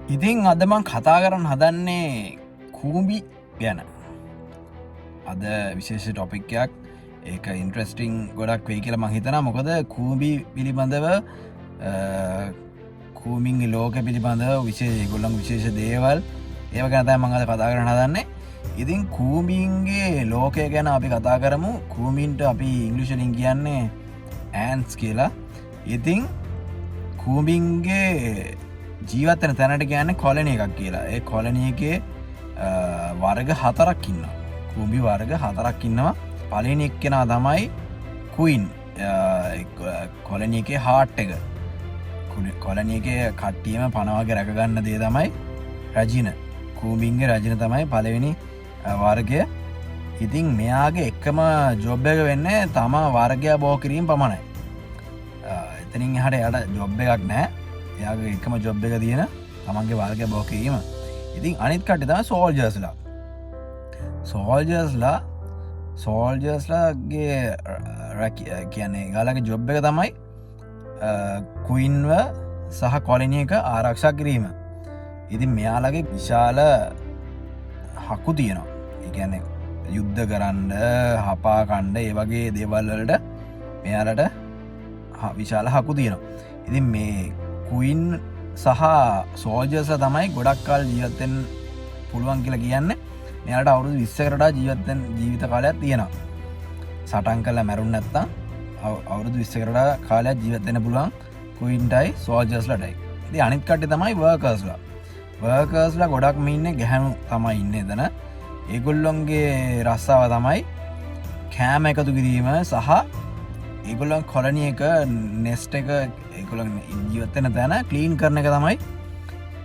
ඉතින් අද මං කතා කරන්න හදන්නේ කූඹි ගැන. අද විශේෂ ටොපික්යක් ඒක ඉන්ට්‍රස්ටිං ගොඩක් වෙයි කියලා මං හිතනවා. මොකද කූඹි පිළිබඳව කූඹින්ගේ ලෝක පිළිබඳව ඒගොල්ලන් විශේෂ දේවල් ඒව ගැන තමයි මං අද කතා කරන්න හදන්නේ. ඉතින් කූඹින්ගේ ලෝකය ගැන අපි කතා කරමු. කූඹින්ට අපි ඉංග්‍රීසියෙන් කියන්නේ ඈන්ට්ස් කියලා. ඉතින් කූඹින්ගේ ජීවත්තන තැනට කියන්නේ කොලනි එකක් කියලා. ඒ කොලනි එකේ වර්ග 4ක් ඉන්නවා. කූඹි වර්ග 4ක් ඉන්නවා. පළවෙනි එක්කෙනා තමයි ක්වීන්. කොලනි එකේ හાર્ට් එක. කොලනි එකේ කට්ටියම පනවගේ රැක ගන්න දේ තමයි රජින. කූඹින්ගේ රජින තමයි පළවෙනි වර්ගය. ඉතින් මෙයාගේ එකම ජොබ් එක වෙන්නේ තමා වර්ගය බෝ කිරීම පමණයි. එතනින් එහාට එයාට ජොබ් එකක් නැහැ. එයාගේ එකම ජොබ් එක තියෙන තමන්ගේ වර්ගය බෝ කිරීම. ඉතින් අනිත් කට්ටිය තමයි සෝල්ජර්ස්ලා. සෝල්ජර්ස්ලාගේ කියන්නේ එයාලගේ ජොබ් එක තමයි ක්වීන්ව සහ කොලනි එක ආරක්ෂා කිරීම. ඉතින් මෙයාලගේ විශාල හක්කු තියෙනවා. ඒ කියන්නේ යුද්ධ කරන්න, හපා කණ්ඩ ඒ වගේ දේවල් වලට මෙයාලට විශාල හක්කු තියෙනවා. ඉතින් මේ ක්වීන් සහ සෝල්ජර්ස් තමයි ගොඩක් කල් ජීවත් වෙන්න පුළුවන් කියලා කියන්නේ. මෙයාලට අවුරුදු 20කට වඩා ජීවිත කාලයක් තියෙනවා. සටන් කරලා මැරුණ නැත්තම් අවුරුදු 20කට වඩා කාලයක් ජීවත් වෙන්න පුළුවන් ක්වීන්ටයි සෝල්ජර්ස්ලාටයි. ඉතින් අනිත් කට්ටිය තමයි වර්කර්ස්ලා. වර්කර්ස්ලා ගොඩක්ම ඉන්නේ ගැහණු තමයි ඉන්නේ එතන. ඒගොල්ලොන්ගේ රස්සාව තමයි කෑම එකතු කිරීම සහ ඒගොල්ලන් කොලනි එක නෙස්ට් එක ඒගොල්ලන් ජීවත් වෙන තැන ක්ලීන් කරන එක තමයි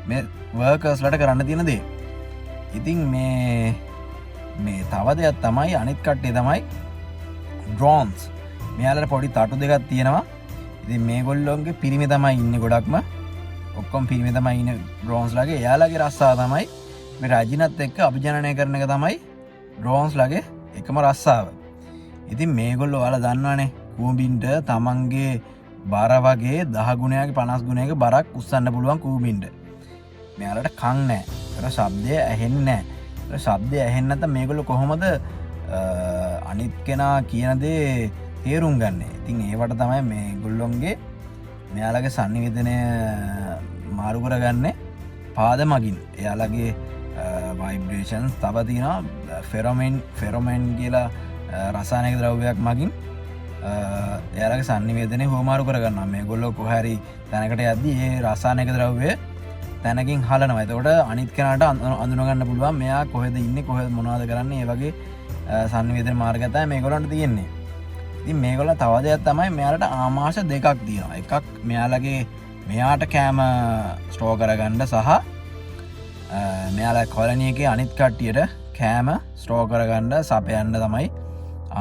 මේ වර්කර්ස්ලාට කරන්න තියෙන දේ. ඉතින් මේ තව දෙයක් තමයි අනිත් කට්ටිය තමයි ඩ්‍රෝන්ස්. මෙයාලට පොඩි තටු දෙකක් තියෙනවා. ඉතින් මේගොල්ලොන්ගේ පිරිමි තමයි ඉන්නේ ගොඩක්ම. ඔක්කොම පිරිමි තමයි ඉන්නේ ඩ්‍රෝන්ස්ලාගේ. එයාලගේ රස්සාව තමයි මේ රජිනත් එක්ක අභිජනනය කරන එක තමයි ඩ්‍රෝන්ස්ලාගේ එකම රස්සාව. ඉතින් මේගොල්ලෝ ඔයාලා දන්නවනේ කූඹින්ට තමන්ගේ බර වගේ 10 ගුණයක 50 ගුණයක බරක් උස්සන්න පුළුවන් කූඹින්ට. මෙයාලට කන් නැහැ. ඒතර ශබ්දය ඇහෙන්නේ නැහැ. ඒතර ශබ්දය ඇහෙන්නේ නැත්නම් මේගොල්ලෝ කොහොමද අනිත් කෙනා කියන දේ තේරුම් ගන්නෙ? ඉතින් ඒවට තමයි මේගොල්ලොන්ගේ මෙයාලගේ සංනිවේදනය මාරු කරගන්නේ පාද මගින්. එයාලගේ වයිබ්‍රේෂන්ස් තව තියෙනවා ෆෙරොමෙන් කියලා රසායනික ද්‍රව්‍යයක් මගින් එයාලගේ සංනිවේදනය හුවමාරු කරගන්නවා. මේගොල්ලෝ කොහරි තැනකට යද්දී ඒ රසායනික ද්‍රව්‍ය තැනකින් හලනවා. එතකොට අනිත් කෙනාට අඳුනගන්න පුළුවන් මෙයා කොහෙද ඉන්නේ, කොහෙද මොනවද කරන්නේ. ඒ වගේ සංනිවේදන මාර්ගය තමයි මේගොල්ලන්ට තියෙන්නේ. ඉතින් මේගොල්ලෝ තව දෙයක් තමයි මෙයාලට ආමාශ දෙකක් තියෙනවා. එකක් මෙයාට කෑම ස්ටෝර් කරගන්න සහ මෙයාලා කොලනි එකේ අනිත් කට්ටියට කෑම ස්ටෝර් කරගන්න සපයන්න තමයි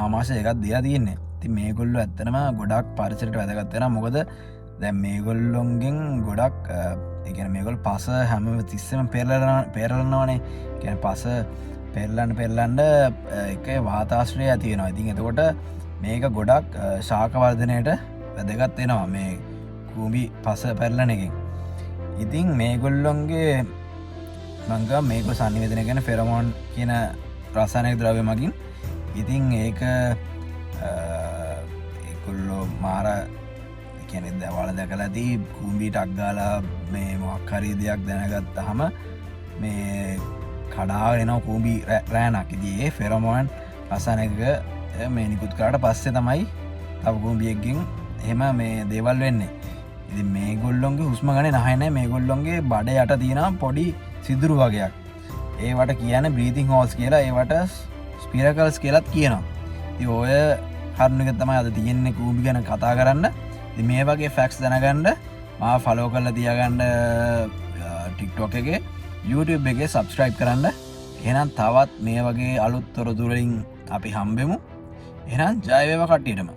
ආමාශ දෙකක් දීලා තියෙන්නේ. ඉතින් මේගොල්ලෝ ඇත්තටම ගොඩක් පරිසරයට වැදගත් වෙනවා. මොකද දැන් මේගොල්ලොන්ගෙන් ගොඩක් ඒ කියන්නේ මේගොල්ලෝ පස හැම තිස්සෙම පෙරලනවානේ. කියන්නේ පස පෙරලන්න එක වාතාශ්‍රය ඇති වෙනවා. ඉතින් එතකොට මේක ගොඩක් ශාක වර්ධනයට වැදගත් වෙනවා මේ කූඹි පස පෙරලන එකෙන්. ඉතින් මේගොල්ලොන්ගේ මංග මේක සංනිවේදනය කරන ෆෙරමෝන් කියන රසායනික ද්‍රව්‍ය මගින්. ඉතින් ඒක ඒගොල්ලෝ මාර කියන්නේ දවල් දැකලාදී කූඹි ටක් ගාලා මේ මොකක් හරි දෙයක් දැනගත්තාම මේ කඩාගෙන එනවා කූඹි රෑනක්. ඉතින් ඒ ෆෙරමෝන් රසායනික මේ නිකුත් කරාට පස්සේ තමයි තව කූඹියෙක්ගෙන් එහෙම මේ දේවල් වෙන්නේ. ඉතින් මේගොල්ලොන්ගේ හුස්ම ගන්නේ නැහැ. මේගොල්ලොන්ගේ බඩ යට තියෙන පොඩි සිදුරු වගේක්. ඒවට කියන්නේ බ්‍රීතිං හෝල්ස් කියලා. ඒවට ස්පිරකල්ස් කියලාත් කියනවා. ඉතින් ඔය කරුණු එක තමයි අද තියෙන්නේ කූඹි ගැන කතා කරන්න. ඉතින් මේ වගේ ෆැක්ට්ස් දැනගන්න මාව ෆලෝ කරලා තියාගන්න TikTok එකේ, YouTube එකේ subscribe කරන්න. එහෙනම් තවත් මේ වගේ අලුත් තොරතුරු වලින් අපි හම්බෙමු. එහෙනම් ජය වේවා කට්ටියටම.